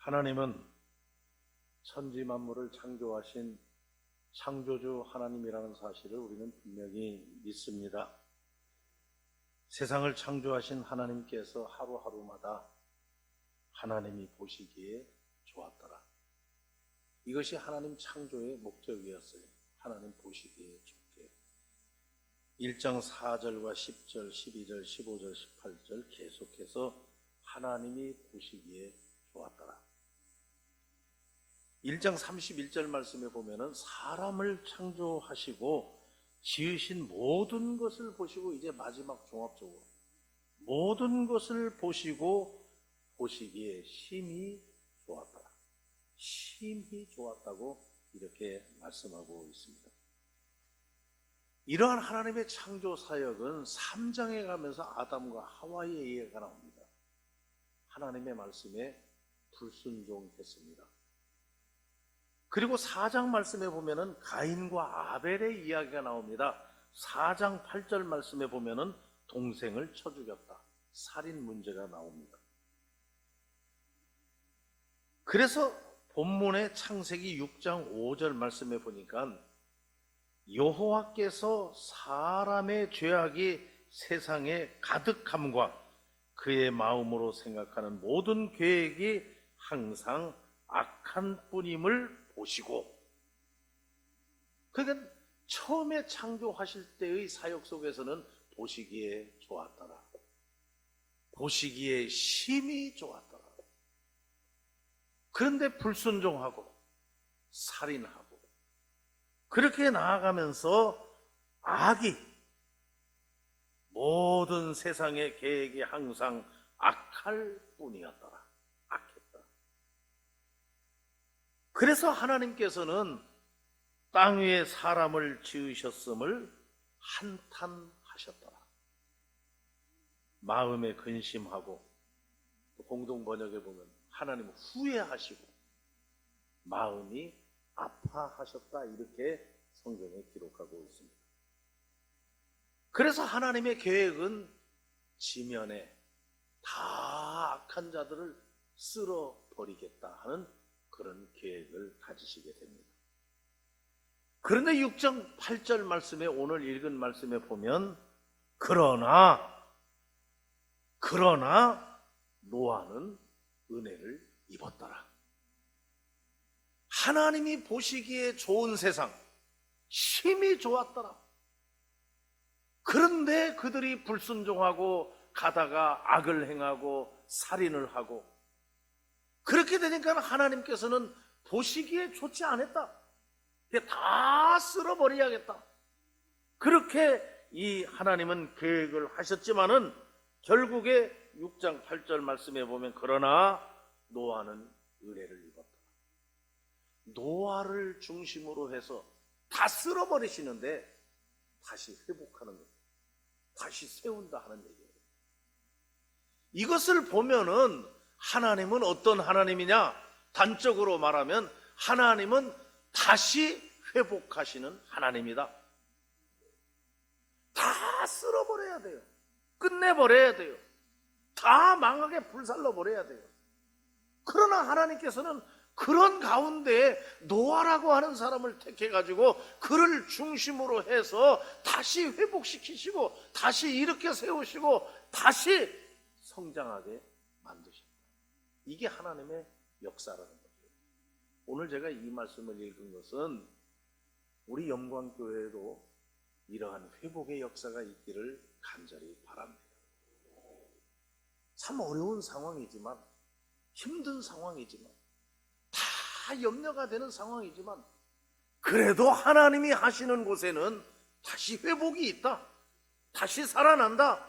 하나님은 천지 만물을 창조하신 창조주 하나님이라는 사실을 우리는 분명히 믿습니다. 세상을 창조하신 하나님께서 하루하루마다 하나님이 보시기에 좋았더라. 이것이 하나님 창조의 목적이었어요. 하나님 보시기에 좋게. 1장 4절과 10절, 12절, 15절, 18절 계속해서 하나님이 보시기에 좋았더라. 1장 31절 말씀에 보면은 사람을 창조하시고 지으신 모든 것을 보시고, 이제 마지막 종합적으로 모든 것을 보시고 보시기에 심히 좋았더라. 심히 좋았다고 이렇게 말씀하고 있습니다. 이러한 하나님의 창조 사역은 3장에 가면서 아담과 하와의 이야기가 나옵니다. 하나님의 말씀에 불순종했습니다. 그리고 4장 말씀에 보면은 가인과 아벨의 이야기가 나옵니다. 4장 8절 말씀에 보면은 동생을 쳐 죽였다. 살인 문제가 나옵니다. 그래서 본문의 창세기 6장 5절 말씀에 보니까 여호와께서 사람의 죄악이 세상에 가득함과 그의 마음으로 생각하는 모든 계획이 항상 악한 뿐임을 보시고, 그러니까 처음에 창조하실 때의 사역 속에서는 보시기에 좋았더라. 보시기에 심히 좋았더라. 그런데 불순종하고 살인하고 그렇게 나아가면서 악이, 모든 세상의 계획이 항상 악할 뿐이었더라. 악했다. 그래서 하나님께서는 땅 위에 사람을 지으셨음을 한탄하셨더라. 마음에 근심하고, 공동 번역에 보면 하나님은 후회하시고 마음이 아파하셨다, 이렇게 성경에 기록하고 있습니다. 그래서 하나님의 계획은 지면에 다 악한 자들을 쓸어버리겠다 하는 그런 계획을 가지시게 됩니다. 그런데 6장 8절 말씀에, 오늘 읽은 말씀에 보면 그러나 노아는 은혜를 입었더라. 하나님이 보시기에 좋은 세상, 심히 좋았더라. 그런데 그들이 불순종하고 가다가 악을 행하고 살인을 하고, 그렇게 되니까 하나님께서는 보시기에 좋지 않았다. 다 쓸어버려야겠다. 그렇게 이 하나님은 계획을 하셨지만은 결국에 6장 8절 말씀에 보면 그러나 노아는 은혜를 입었다. 노아를 중심으로 해서 다 쓸어버리시는데 다시 회복하는 것, 다시 세운다 하는 얘기예요. 이것을 보면은 하나님은 어떤 하나님이냐? 단적으로 말하면 하나님은 다시 회복하시는 하나님이다. 다 쓸어버려야 돼요. 끝내버려야 돼요. 다 망하게 불살라버려야 돼요. 그러나 하나님께서는 그런 가운데 노아라고 하는 사람을 택해가지고 그를 중심으로 해서 다시 회복시키시고 다시 일으켜 세우시고 다시 성장하게 만드셨다. 이게 하나님의 역사라는 거죠. 오늘 제가 이 말씀을 읽은 것은 우리 영광교회에도 이러한 회복의 역사가 있기를 간절히 바랍니다. 참 어려운 상황이지만, 힘든 상황이지만, 다 염려가 되는 상황이지만, 그래도 하나님이 하시는 곳에는 다시 회복이 있다. 다시 살아난다.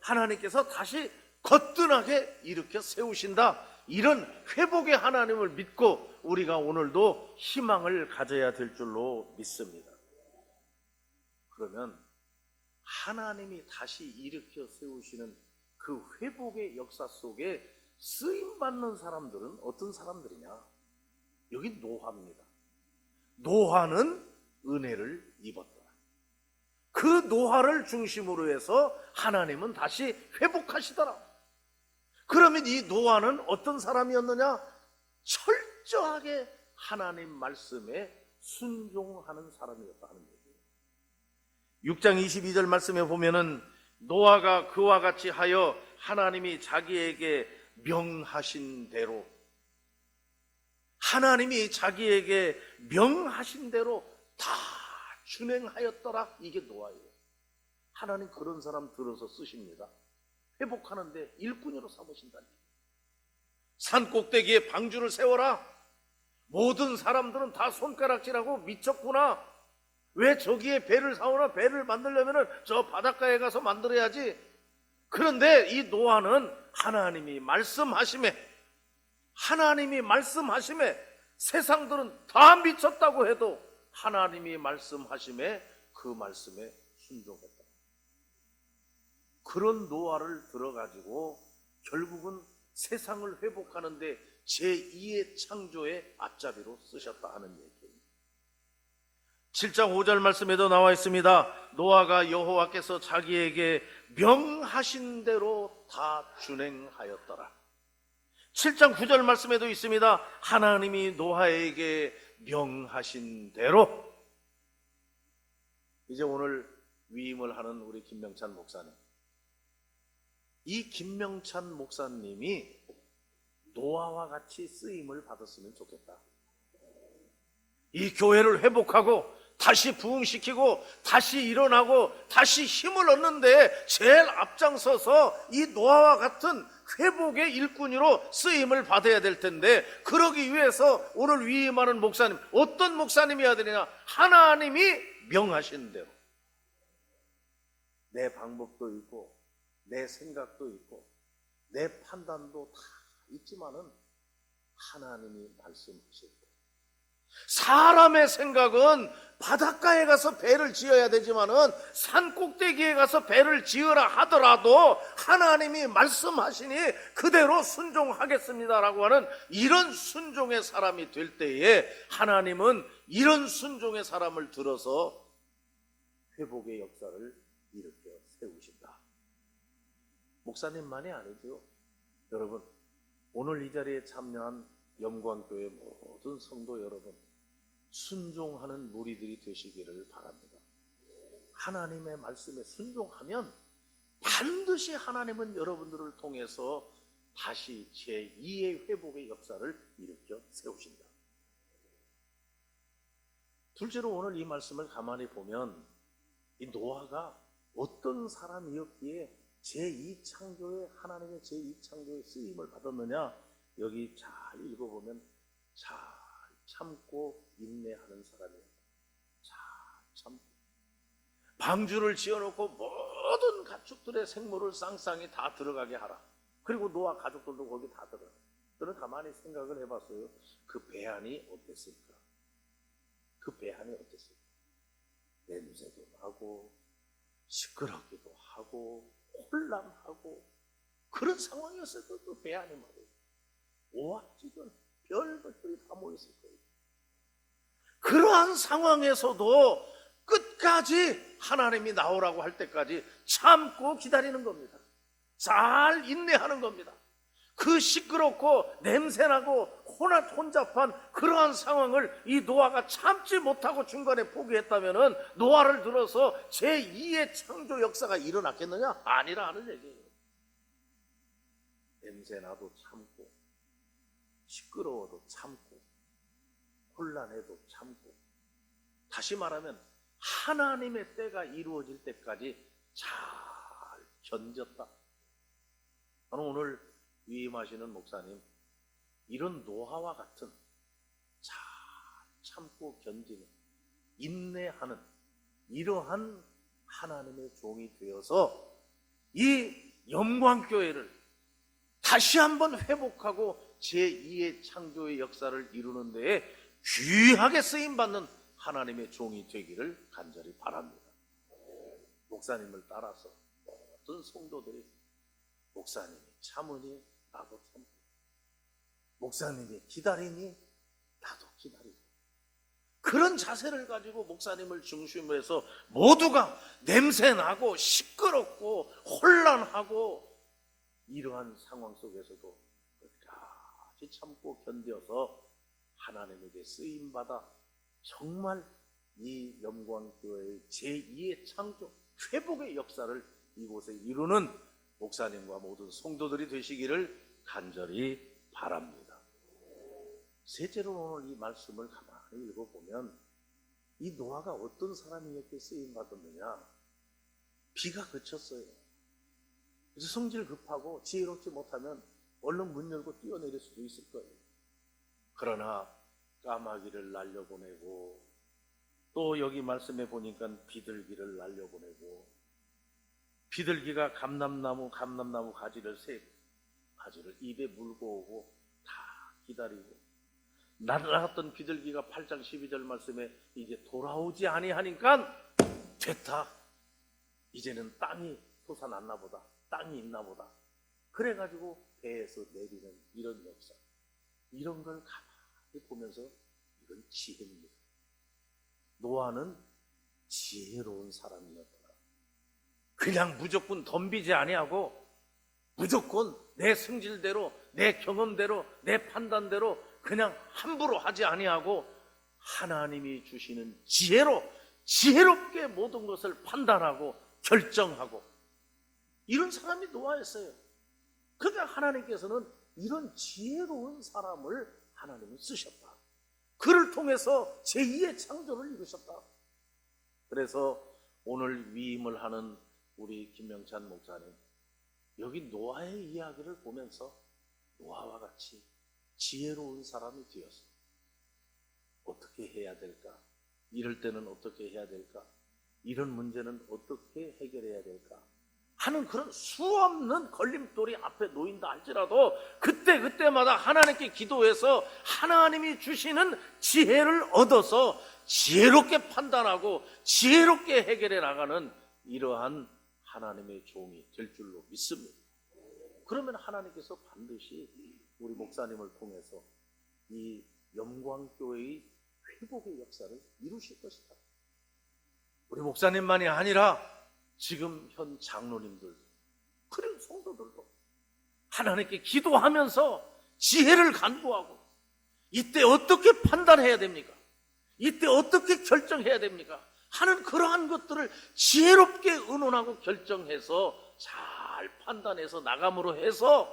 하나님께서 다시 거뜬하게 일으켜 세우신다. 이런 회복의 하나님을 믿고 우리가 오늘도 희망을 가져야 될 줄로 믿습니다. 그러면 하나님이 다시 일으켜 세우시는 그 회복의 역사 속에 쓰임받는 사람들은 어떤 사람들이냐? 여기 노아입니다. 노아는 은혜를 입었더라. 그 노아를 중심으로 해서 하나님은 다시 회복하시더라. 그러면 이 노아는 어떤 사람이었느냐? 철저하게 하나님 말씀에 순종하는 사람이었다 하는 얘기예요. 6장 22절 말씀에 보면은 노아가 그와 같이 하여 하나님이 자기에게 명하신 대로, 하나님이 자기에게 명하신 대로 다 준행하였더라. 이게 노아예요. 하나님 그런 사람 들어서 쓰십니다. 회복하는데 일꾼으로 삼으신다니. 산 꼭대기에 방주를 세워라. 모든 사람들은 다 손가락질하고 미쳤구나. 왜 저기에 배를 사오나? 배를 만들려면 저 바닷가에 가서 만들어야지. 그런데 이 노아는 하나님이 말씀하심에 세상들은 다 미쳤다고 해도 하나님이 말씀하심에 그 말씀에 순종했다. 그런 노아를 들어가지고 결국은 세상을 회복하는데 제2의 창조의 앞잡이로 쓰셨다 하는 얘기예요. 7장 5절 말씀에도 나와 있습니다. 노아가 여호와께서 자기에게 명하신 대로 다 준행하였더라. 7장 9절 말씀에도 있습니다. 하나님이 노아에게 명하신 대로. 이제 오늘 위임을 하는 우리 김명찬 목사님, 이 김명찬 목사님이 노아와 같이 쓰임을 받았으면 좋겠다. 이 교회를 회복하고 다시 부흥시키고 다시 일어나고 다시 힘을 얻는데 제일 앞장서서 이 노아와 같은 회복의 일꾼으로 쓰임을 받아야 될 텐데, 그러기 위해서 오늘 위임하는 목사님, 어떤 목사님이어야 되느냐? 하나님이 명하신 대로. 내 방법도 있고 내 생각도 있고 내 판단도 다 있지만은 하나님이 말씀하실 때, 사람의 생각은 바닷가에 가서 배를 지어야 되지만은 산 꼭대기에 가서 배를 지으라 하더라도 하나님이 말씀하시니 그대로 순종하겠습니다라고 하는 이런 순종의 사람이 될 때에 하나님은 이런 순종의 사람을 들어서 회복의 역사를 일으켜 세우신다. 목사님만이 아니죠. 여러분, 오늘 이 자리에 참여한 영광교회 모든 성도 여러분, 순종하는 무리들이 되시기를 바랍니다. 하나님의 말씀에 순종하면 반드시 하나님은 여러분들을 통해서 다시 제2의 회복의 역사를 일으켜 세우신다. 둘째로 오늘 이 말씀을 가만히 보면 이 노아가 어떤 사람이었기에 제2창조의 하나님의 제2창조의 쓰임을 받았느냐? 여기 잘 읽어보면 잘 참고 인내하는 사람이에요. 잘 참고 방주를 지어놓고 모든 가축들의 생물을 쌍쌍이 다 들어가게 하라. 그리고 노아 가족들도 거기 다 들어가. 저는 가만히 생각을 해봤어요. 그 배안이 어땠을까? 그 배안이 어땠을까? 냄새도 나고 시끄럽기도 하고 혼란하고 그런 상황이었을 때 그 배안이 말이에요. 오합지졸 별것들이 다 모였을 거예요. 그러한 상황에서도 끝까지 하나님이 나오라고 할 때까지 참고 기다리는 겁니다. 잘 인내하는 겁니다. 그 시끄럽고 냄새나고 혼잡한 그러한 상황을 이 노아가 참지 못하고 중간에 포기했다면 노아를 들어서 제2의 창조 역사가 일어났겠느냐? 아니라 하는 얘기예요. 냄새나도 참고 시끄러워도 참고 혼란해도 참고, 다시 말하면 하나님의 때가 이루어질 때까지 잘 견뎠다. 저는 오늘 위임하시는 목사님, 이런 노아와 같은 잘 참고 견디는 인내하는 이러한 하나님의 종이 되어서 이 영광교회를 다시 한번 회복하고 제2의 창조의 역사를 이루는 데에 귀하게 쓰임받는 하나님의 종이 되기를 간절히 바랍니다. 목사님을 따라서 모든 성도들이 목사님이 참으니 나도 참고, 목사님이 기다리니 나도 기다리고, 그런 자세를 가지고 목사님을 중심으로 해서 모두가 냄새나고 시끄럽고 혼란하고 이러한 상황 속에서도 끝까지 끝까지 참고 견뎌서 하나님에게 쓰임받아 정말 이 영광교회의 제2의 창조, 회복의 역사를 이곳에 이루는 목사님과 모든 성도들이 되시기를 간절히 바랍니다. 셋째로 오늘 이 말씀을 가만히 읽어보면 이 노아가 어떤 사람이었기에 쓰임받았느냐? 비가 그쳤어요. 그래서 성질 급하고 지혜롭지 못하면 얼른 문 열고 뛰어내릴 수도 있을 거예요. 그러나 까마귀를 날려보내고 또 여기 말씀해 보니까 비둘기를 날려보내고 비둘기가 감람나무 가지를 가지를 입에 물고 오고 다 기다리고 날아갔던 비둘기가 8장 12절 말씀에 이제 돌아오지 아니하니까 됐다. 이제는 땅이 솟아났나 보다. 땅이 있나 보다. 그래가지고 배에서 내리는 이런 역사. 이런 걸 가만히 보면서 이건 지혜입니다. 노아는 지혜로운 사람이었더라. 그냥 무조건 덤비지 아니하고 무조건 내 성질대로, 내 경험대로, 내 판단대로 그냥 함부로 하지 아니하고 하나님이 주시는 지혜로 지혜롭게 모든 것을 판단하고 결정하고 이런 사람이 노아였어요. 그러니까 하나님께서는 이런 지혜로운 사람을 하나님은 쓰셨다. 그를 통해서 제2의 창조를 이루셨다. 그래서 오늘 위임을 하는 우리 김명찬 목사님, 여기 노아의 이야기를 보면서 노아와 같이 지혜로운 사람이 되었어. 어떻게 해야 될까? 이럴 때는 어떻게 해야 될까? 이런 문제는 어떻게 해결해야 될까? 하는 그런 수없는 걸림돌이 앞에 놓인다 할지라도 그때마다 하나님께 기도해서 하나님이 주시는 지혜를 얻어서 지혜롭게 판단하고 지혜롭게 해결해 나가는 이러한 하나님의 종이 될 줄로 믿습니다. 그러면 하나님께서 반드시 우리 목사님을 통해서 이 영광교회의 회복의 역사를 이루실 것이다. 우리 목사님만이 아니라 지금 현 장로님들 그리고 성도들도 하나님께 기도하면서 지혜를 간구하고 이때 어떻게 판단해야 됩니까? 이때 어떻게 결정해야 됩니까? 하는 그러한 것들을 지혜롭게 의논하고 결정해서 잘 판단해서 나감으로 해서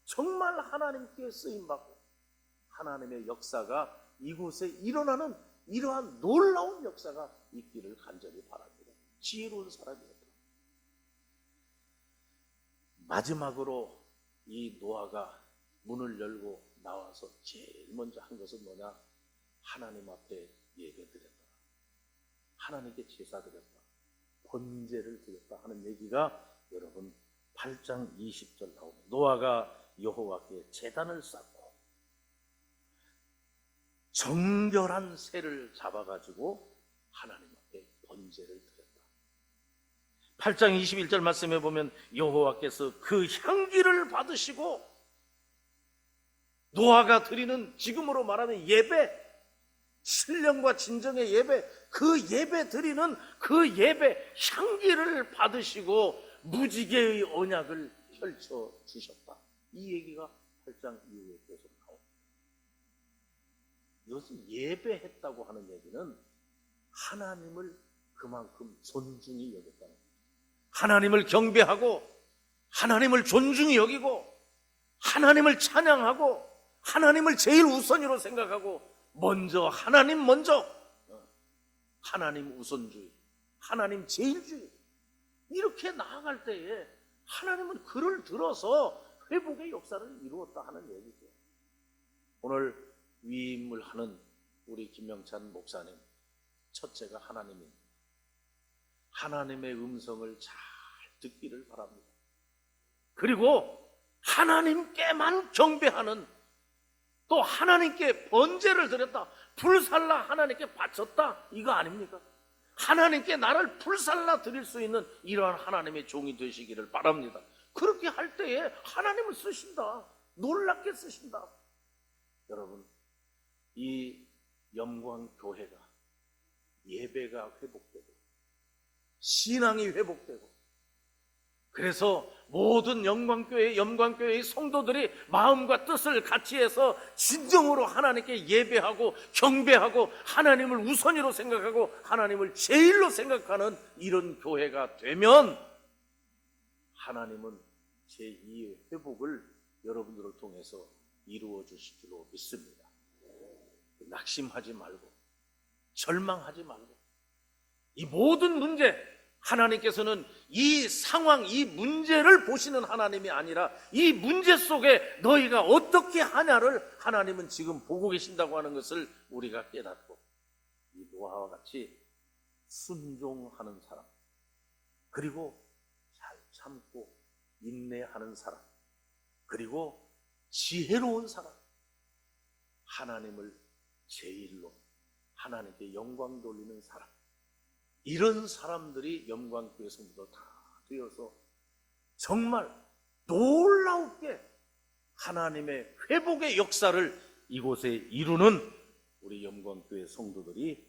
정말 하나님께 쓰임받고 하나님의 역사가 이곳에 일어나는 이러한 놀라운 역사가 있기를 간절히 바랍니다. 지혜로운 사람이었다. 마지막으로 이 노아가 문을 열고 나와서 제일 먼저 한 것은 뭐냐? 하나님 앞에 예배드렸다. 하나님께 제사드렸다. 번제를 드렸다 하는 얘기가 여러분 8장 20절 나옵니다. 노아가 여호와께 제단을 쌓고 정결한 새를 잡아가지고 하나님 앞에 번제를 드렸다. 8장 21절 말씀에 보면 여호와께서 그 향기를 받으시고 노아가 드리는 지금으로 말하면 예배, 신령과 진정의 예배, 그 예배 드리는 그 예배 향기를 받으시고 무지개의 언약을 펼쳐 주셨다. 이 얘기가 8장 이후에 계속 나옵니다. 이것은 예배했다고 하는 얘기는 하나님을 그만큼 존중히 여겼다는 거예요. 하나님을 경배하고 하나님을 존중히 여기고 하나님을 찬양하고 하나님을 제일 우선으로 생각하고 하나님 먼저 하나님 우선주의, 하나님 제일주의 이렇게 나아갈 때에 하나님은 그를 들어서 회복의 역사를 이루었다 하는 얘기죠. 오늘 위임을 하는 우리 김명찬 목사님, 첫째가 하나님입니다. 하나님의 음성을 잘 듣기를 바랍니다. 그리고 하나님께만 경배하는, 또 하나님께 번제를 드렸다, 불살라 하나님께 바쳤다, 이거 아닙니까? 하나님께 나를 불살라 드릴 수 있는 이러한 하나님의 종이 되시기를 바랍니다. 그렇게 할 때에 하나님을 쓰신다. 놀랍게 쓰신다. 여러분, 이 영광교회가 예배가 회복되고 신앙이 회복되고 그래서 모든 영광교회의 성도들이 마음과 뜻을 같이 해서 진정으로 하나님께 예배하고 경배하고 하나님을 우선으로 생각하고 하나님을 제일로 생각하는 이런 교회가 되면 하나님은 제2의 회복을 여러분들을 통해서 이루어 주실 줄로 믿습니다. 낙심하지 말고 절망하지 말고 이 모든 문제, 하나님께서는 이 상황, 이 문제를 보시는 하나님이 아니라 이 문제 속에 너희가 어떻게 하냐를 하나님은 지금 보고 계신다고 하는 것을 우리가 깨닫고 이 노아와 같이 순종하는 사람, 그리고 잘 참고 인내하는 사람, 그리고 지혜로운 사람, 하나님을 제일로 하나님께 영광 돌리는 사람, 이런 사람들이 영광교회 성도들 다 되어서 정말 놀랍게 하나님의 회복의 역사를 이곳에 이루는 우리 영광교회 성도들이